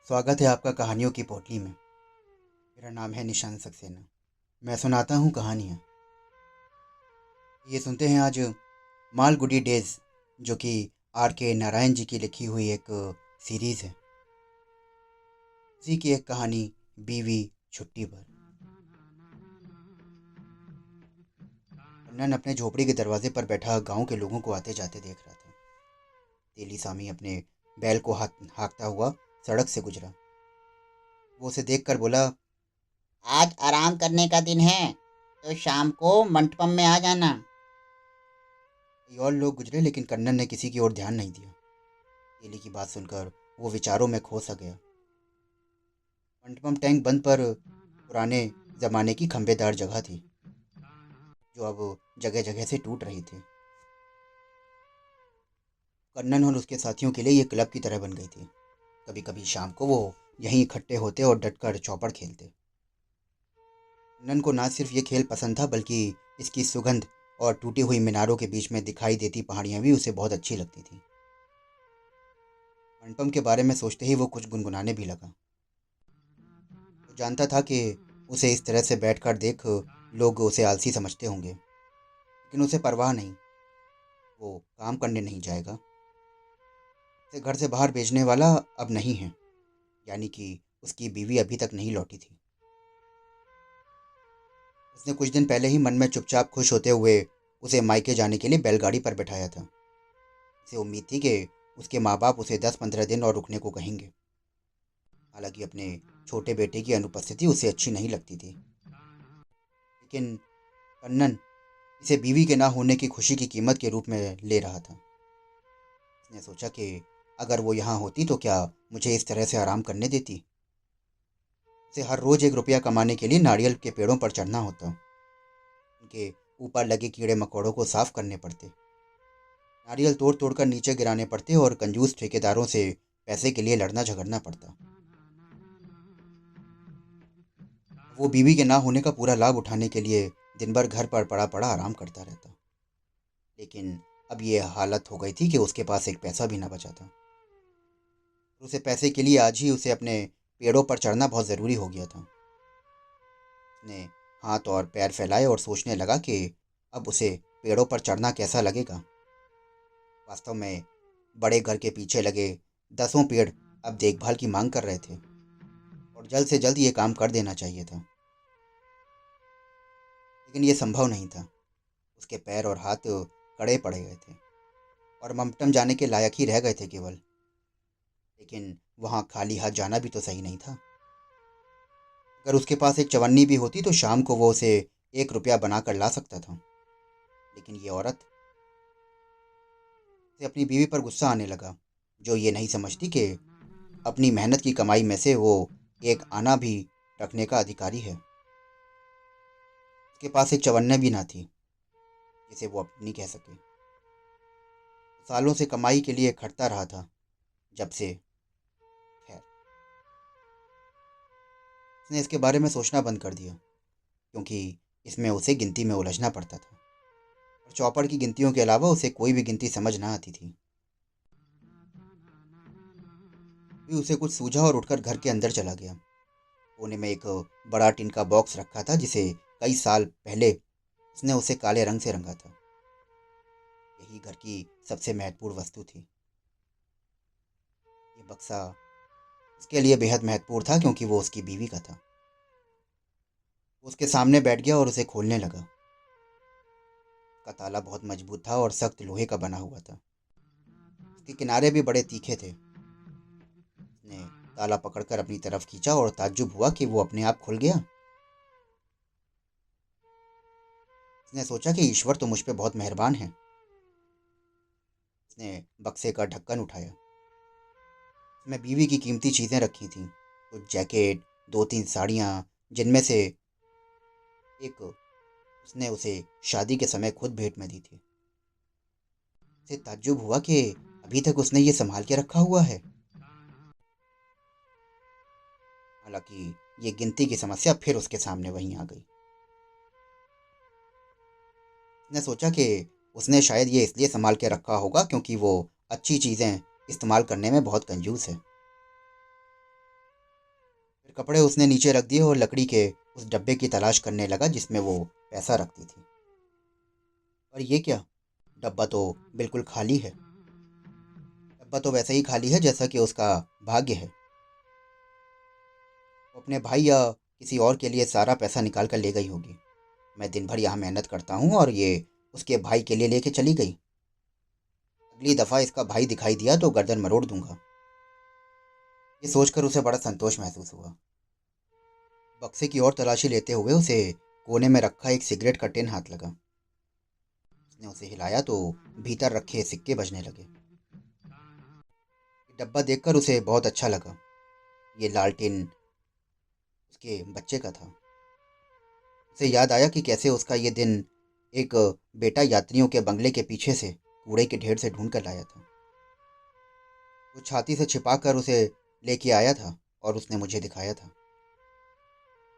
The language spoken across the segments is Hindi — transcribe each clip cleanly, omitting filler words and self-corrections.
स्वागत है आपका कहानियों की पोटली में। मेरा नाम है निशान सक्सेना। मैं सुनाता हूँ कहानियाँ। ये सुनते हैं आज मालगुडी डेज, जो कि आर के नारायण जी की लिखी हुई एक सीरीज़ है। इसी की एक कहानी, बीवी छुट्टी पर। कन्नन अपने झोपड़ी के दरवाजे पर बैठा गांव के लोगों को आते जाते देख रहा था। तेली सामी अपने बैल को हाँकता हुआ सड़क से गुजरा। वो उसे देखकर बोला, आज आराम करने का दिन है तो शाम को मंटपम में आ जाना। कई और लोग गुजरे, लेकिन कन्नन ने किसी की ओर ध्यान नहीं दिया। तेली की बात सुनकर वो विचारों में खो सा गया। मंटपम टैंक बंद पर पुराने जमाने की खंबेदार जगह थी, जो अब जगह जगह से टूट रही थी। कन्नन और उसके साथियों के लिए ये क्लब की तरह बन गई थी। कभी कभी शाम को वो यहीं इकट्ठे होते और डटकर चौपड़ खेलते। कन्नन को ना सिर्फ ये खेल पसंद था, बल्कि इसकी सुगंध और टूटी हुई मीनारों के बीच में दिखाई देती पहाड़ियाँ भी उसे बहुत अच्छी लगती थी। मंटपम के बारे में सोचते ही वो कुछ गुनगुनाने भी लगा। वो जानता था कि उसे इस तरह से बैठकर देख लोग उसे आलसी समझते होंगे, लेकिन उसे परवाह नहीं। वो काम करने नहीं जाएगा। उसे घर से बाहर भेजने वाला अब नहीं है, यानी कि उसकी बीवी अभी तक नहीं लौटी थी। उसने कुछ दिन पहले ही मन में चुपचाप खुश होते हुए उसे मायके जाने के लिए बैलगाड़ी पर बैठाया था। उसे उम्मीद थी कि उसके माँ बाप उसे 10-15 दिन और रुकने को कहेंगे। हालांकि अपने छोटे बेटे की अनुपस्थिति उसे अच्छी नहीं लगती थी, लेकिन कन्नन इसे बीवी के ना होने की खुशी की कीमत के रूप में ले रहा था। उसने सोचा कि अगर वो यहाँ होती तो क्या मुझे इस तरह से आराम करने देती। उसे हर रोज 1 रुपया कमाने के लिए नारियल के पेड़ों पर चढ़ना होता, उनके ऊपर लगे कीड़े मकोड़ों को साफ करने पड़ते, नारियल तोड़ तोड़ कर नीचे गिराने पड़ते और कंजूस ठेकेदारों से पैसे के लिए लड़ना झगड़ना पड़ता। वो बीवी के ना होने का पूरा लाभ उठाने के लिए दिन भर घर पर पड़ा पड़ा आराम करता रहता। लेकिन अब ये हालत हो गई थी कि उसके पास एक पैसा भी ना बचा था। उसे पैसे के लिए आज ही उसे अपने पेड़ों पर चढ़ना बहुत ज़रूरी हो गया था। उसने हाथ और पैर फैलाए और सोचने लगा कि अब उसे पेड़ों पर चढ़ना कैसा लगेगा। वास्तव में बड़े घर के पीछे लगे दसों पेड़ अब देखभाल की मांग कर रहे थे और जल्द से जल्द ये काम कर देना चाहिए था। लेकिन ये संभव नहीं था। उसके पैर और हाथ कड़े पड़े गए थे और ममटम जाने के लायक ही रह गए थे केवल। लेकिन वहाँ खाली हाथ जाना भी तो सही नहीं था। अगर उसके पास एक चवन्नी भी होती तो शाम को वो उसे 1 रुपया बनाकर ला सकता था। लेकिन ये औरत, से अपनी बीवी पर गुस्सा आने लगा, जो ये नहीं समझती कि अपनी मेहनत की कमाई में से वो एक आना भी रखने का अधिकारी है। उसके पास एक चवन्नी भी ना थी जिसे वो अपनी कह सके। सालों से कमाई के लिए खटता रहा था, जब से, खैर, उसने इसके बारे में सोचना बंद कर दिया, क्योंकि इसमें उसे गिनती में उलझना पड़ता था और चौपड़ की गिनतियों के अलावा उसे कोई भी गिनती समझ ना आती थी। फिर उसे कुछ सूझा और उठकर घर के अंदर चला गया। कोने में एक बड़ा टिन का बॉक्स रखा था, जिसे कई साल पहले उसने उसे काले रंग से रंगा था। यही घर की सबसे महत्वपूर्ण वस्तु थी। ये बक्सा उसके लिए बेहद महत्वपूर्ण था, क्योंकि वो उसकी बीवी का था। वो उसके सामने बैठ गया और उसे खोलने लगा। उसका ताला बहुत मजबूत था और सख्त लोहे का बना हुआ था। उसके किनारे भी बड़े तीखे थे। उसने ताला पकड़कर अपनी तरफ खींचा और ताज्जुब हुआ कि वो अपने आप खुल गया। उसने सोचा कि ईश्वर तो मुझ पे बहुत मेहरबान है। उसने बक्से का ढक्कन उठाया। उसमें बीवी की कीमती चीज़ें रखी थीं, कुछ जैकेट, 2-3 साड़ियाँ, जिनमें से एक उसने उसे शादी के समय खुद भेंट में दी थी। उसे ताज्जुब हुआ कि अभी तक उसने ये संभाल के रखा हुआ है। हालांकि ये गिनती की समस्या फिर उसके सामने वहीं आ गई। उसने सोचा कि उसने शायद ये इसलिए संभाल के रखा होगा क्योंकि वो अच्छी चीज़ें इस्तेमाल करने में बहुत कंजूस है। कपड़े उसने नीचे रख दिए और लकड़ी के उस डब्बे की तलाश करने लगा जिसमें वो पैसा रखती थी। और ये क्या, डब्बा तो बिल्कुल खाली है। डब्बा तो वैसे ही खाली है जैसा कि उसका भाग्य है। वो अपने भाई या किसी और के लिए सारा पैसा निकाल कर ले गई होगी। मैं दिन भर यहाँ मेहनत करता हूँ और ये उसके भाई के लिए लेके चली गई। अगली दफ़ा इसका भाई दिखाई दिया तो गर्दन मरोड़ दूंगा। ये सोचकर उसे बड़ा संतोष महसूस हुआ। बक्से की ओर तलाशी लेते हुए उसे कोने में रखा एक सिगरेट का टिन हाथ लगा। उसने उसे हिलाया तो भीतर रखे सिक्के बजने लगे। ये डब्बा देखकर उसे बहुत अच्छा लगा। ये लालटेन उसके बच्चे का था। उसे याद आया कि कैसे उसका ये दिन एक बेटा यात्रियों के बंगले के पीछे से कूड़े के ढेर से ढूंढ कर लाया था। वो छाती से छिपा कर उसे लेके आया था और उसने मुझे दिखाया था।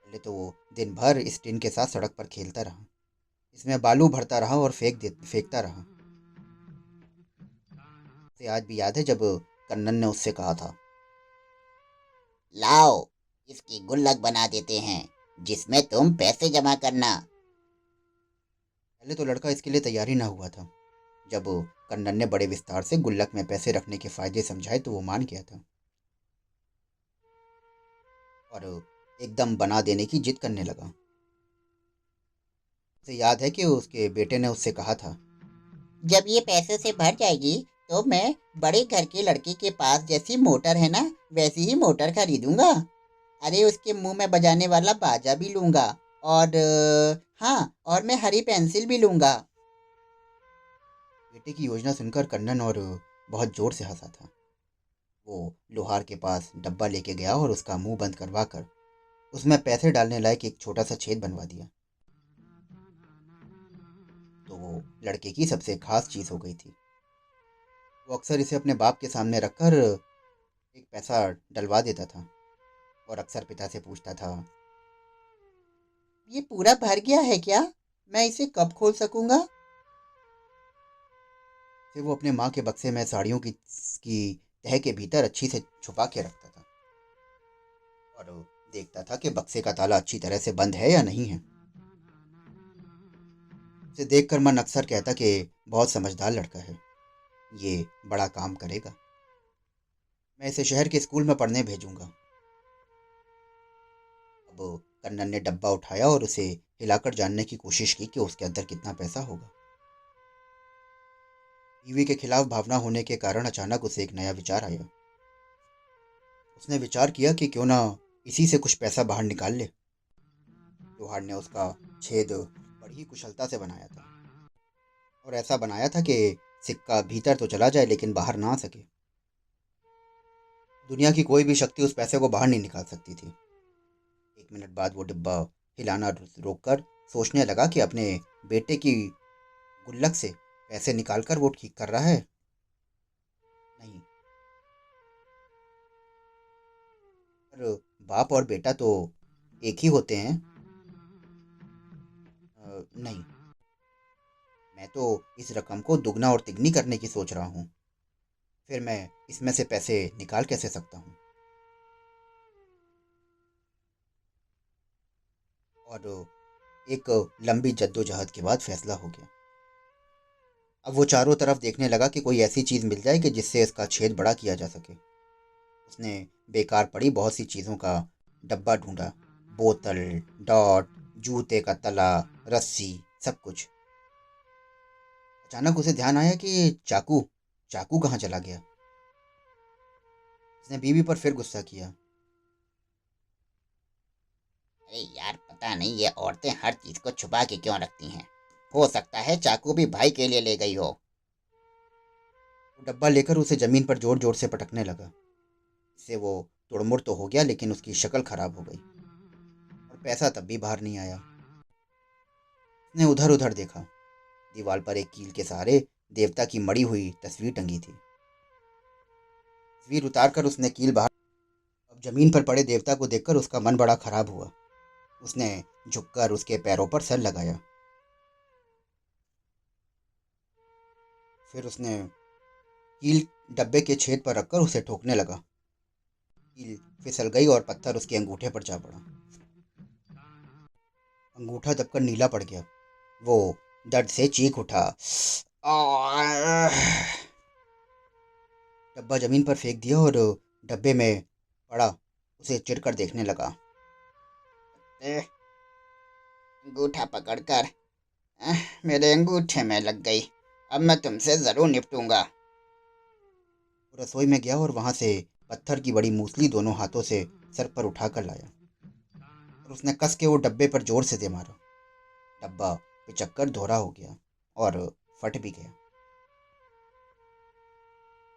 पहले तो वो दिन भर इस टिन के साथ सड़क पर खेलता रहा। इसमें बालू भरता रहा और फेंकता रहा। उसे आज भी याद है जब कन्नन ने उससे कहा था, लाओ, इसकी गुल्लक बना देते हैं जिसमें तुम पैसे जमा करना। पहले तो लड़का इसके लिए तैयार ही ना हुआ था। जब कन्नन ने बड़े विस्तार से गुल्लक में पैसे रखने के फायदे समझाए तो वो मान गया था और एकदम बना देने की जिद करने लगा। उसे याद है कि उसके बेटे ने उससे कहा था, जब ये पैसे से भर जाएगी तो मैं बड़े घर के लड़के के पास जैसी मोटर है ना, वैसी ही मोटर खरीदूंगा। अरे उसके मुंह में बजाने वाला बाजा भी लूंगा। और हाँ, और मैं हरी पेंसिल भी लूंगा। बेटे की योजना सुनकर कन्नन और बहुत जोर से हंसा था। वो लोहार के पास डब्बा लेके गया और उसका मुंह बंद करवा कर उसमें पैसे डालने लायक एक छोटा सा छेद बनवा दिया। तो वो लड़के की सबसे खास चीज हो गई थी। वो अक्सर इसे अपने बाप के सामने रखकर एक पैसा डलवा देता था और अक्सर पिता से पूछता था, ये पूरा भर गया है क्या? मैं इसे कब खोल सकूंगा? फिर वो अपने माँ के बक्से में साड़ियों की तह के भीतर अच्छी से छुपा के रखता था और देखता था कि बक्से का ताला अच्छी तरह से बंद है या नहीं है। उसे देखकर मन अक्सर कहता कि बहुत समझदार लड़का है, ये बड़ा काम करेगा। मैं इसे शहर के स्कूल में पढ़ने भेजूंगा। अब कन्नन ने डब्बा उठाया और उसे हिलाकर जानने की कोशिश की कि उसके अंदर कितना पैसा होगा। बीवी के खिलाफ भावना होने के कारण अचानक उसे एक नया विचार आया। उसने विचार किया कि क्यों ना इसी से कुछ पैसा बाहर निकाल ले। लोहार ने उसका छेद बड़ी ही कुशलता से बनाया था और ऐसा बनाया था कि सिक्का भीतर तो चला जाए लेकिन बाहर ना आ सके। दुनिया की कोई भी शक्ति उस पैसे को बाहर नहीं निकाल सकती थी। 1 मिनट बाद वो डिब्बा हिलाना रोककर सोचने लगा कि अपने बेटे की गुल्लक से पैसे निकालकर वो ठीक कर रहा है। नहीं, पर बाप और बेटा तो एक ही होते हैं। नहीं, मैं तो इस रकम को दुगना और तिगनी करने की सोच रहा हूँ। फिर मैं इसमें से पैसे निकाल कैसे सकता हूँ? और एक लंबी जद्दोजहद के बाद फैसला हो गया। अब वो चारों तरफ देखने लगा कि कोई ऐसी चीज़ मिल जाए कि जिससे इसका छेद बड़ा किया जा सके। उसने बेकार पड़ी बहुत सी चीज़ों का डब्बा ढूंढा। बोतल, डॉट, जूते का तला, रस्सी, सब कुछ। अचानक उसे ध्यान आया कि चाकू चाकू कहाँ चला गया। उसने बीवी पर फिर गुस्सा किया। अरे यार, पता नहीं ये औरतें हर चीज को छुपा के क्यों रखती हैं। हो सकता है चाकू भी भाई के लिए ले गई हो। वो डब्बा लेकर उसे जमीन पर जोर जोर से पटकने लगा। इससे वो तुड़मुड़ तो हो गया लेकिन उसकी शक्ल खराब हो गई और पैसा तब भी बाहर नहीं आया। उसने उधर उधर देखा। दीवार पर एक कील के सहारे देवता की मड़ी हुई तस्वीर टंगी थी। तस्वीर उतारकर उसने कील बाहर। अब जमीन पर पड़े देवता को देखकर उसका मन बड़ा खराब हुआ। उसने झुककर उसके पैरों पर सर लगाया। फिर उसने कील डब्बे के छेद पर रखकर उसे ठोकने लगा। कील फिसल गई और पत्थर उसके अंगूठे पर जा पड़ा। अंगूठा दबकर नीला पड़ गया। वो दर्द से चीख उठा। आह! डब्बा जमीन पर फेंक दिया और डब्बे में पड़ा उसे चिढ़कर देखने लगा। ए, अंगूठा पकड़कर मेरे अंगूठे में लग गई। अब मैं तुमसे जरूर निपटूंगा। वो रसोई में गया और वहां से पत्थर की बड़ी मूसली दोनों हाथों से सर पर उठाकर लाया और उसने कस के वो डब्बे पर जोर से दे मारा। डब्बा पिचक्कर दोहरा हो गया और फट भी गया।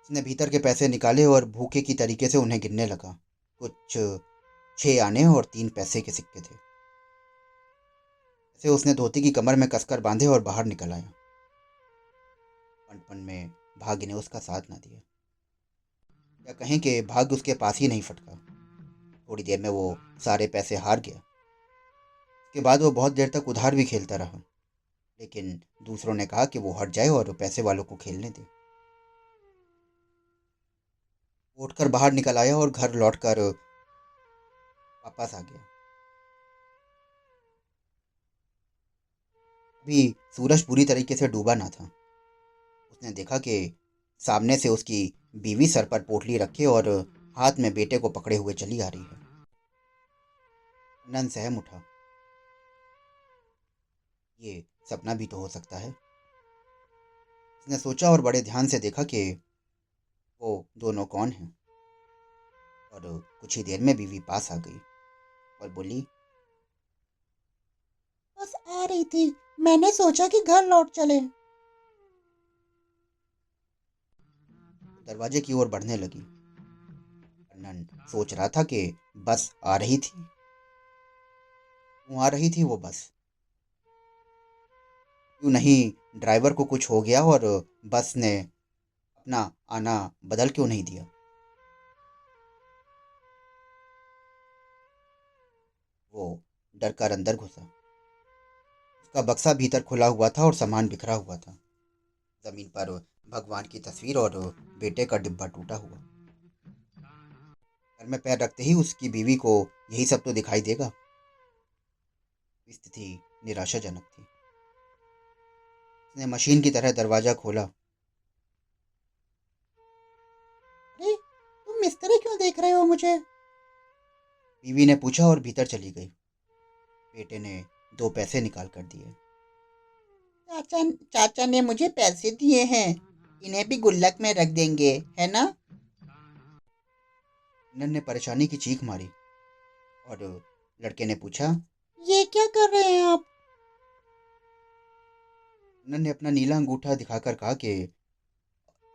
उसने भीतर के पैसे निकाले और भूखे की तरीके से उन्हें गिनने लगा। कुछ 6 आने और 3 पैसे के सिक्के थे। इसे उसने धोती की कमर में कसकर बांधे और बाहर निकल आया। पनपन में भाग्य ने उसका साथ ना दिया। या कहें कि भाग्य उसके पास ही नहीं फटका। थोड़ी देर में वो सारे पैसे हार गया। उसके बाद वो बहुत देर तक उधार भी खेलता रहा, लेकिन दूसरों ने कहा कि वो हट जाए और पैसे वालों को खेलने दे। वो उठकर बाहर निकल आया और घर लौटकर वापस आ गया। अभी सूरज पूरी तरीके से डूबा ना था। उसने देखा कि सामने से उसकी बीवी सर पर पोटली रखे और हाथ में बेटे को पकड़े हुए चली आ रही है। नन सहम उठा। ये सपना भी तो हो सकता है। उसने सोचा और बड़े ध्यान से देखा कि वो दोनों कौन हैं। और कुछ ही देर में बीवी पास आ गई और बोली, बस आ रही थी, मैंने सोचा कि घर लौट चले। दरवाजे की ओर बढ़ने लगी। नन सोच रहा था कि बस आ रही थी। क्यों आ रही थी वो बस? क्यों नहीं ड्राइवर को कुछ हो गया और बस ने अपना आना बदल क्यों नहीं दिया? वो डर कर अंदर घुसा। उसका बक्सा भीतर खुला हुआ था और सामान बिखरा हुआ था। जमीन पर भगवान की तस्वीर और बेटे का डिब्बा टूटा हुआ। घर में पैर रखते ही उसकी बीवी को यही सब तो दिखाई देगा। स्थिति निराशाजनक थी। उसने मशीन की तरह दरवाजा खोला। अरे, तुम इस तरह क्यों देख रहे हो मुझे? बीवी ने पूछा और भीतर चली गई। बेटे ने 2 पैसे निकाल कर दिए। चाचा चाचा ने मुझे पैसे दिए हैं, इन्हें भी गुल्लक में रख देंगे, है ना? नन ने परेशानी की चीख मारी और लड़के ने पूछा। ये क्या कर रहे हैं आप? नन ने अपना नीला अंगूठा दिखाकर कहा कि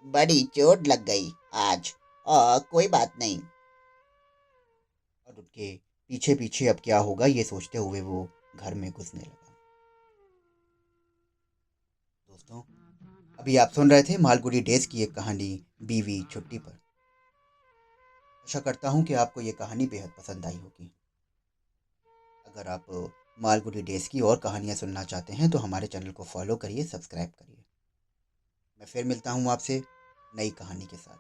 बड़ी चोट लग गई आज। कोई बात नहीं। और उनके पीछे पीछे अब क्या होगा ये सोचते हुए वो घर में घुसने लगा। दोस्तों, अभी आप सुन रहे थे मालगुडी डेज की एक कहानी, बीवी छुट्टी पर। आशा करता हूँ कि आपको ये कहानी बेहद पसंद आई होगी। अगर आप मालगुडी डेज की और कहानियाँ सुनना चाहते हैं तो हमारे चैनल को फॉलो करिए, सब्सक्राइब करिए। मैं फिर मिलता हूँ आपसे नई कहानी के साथ।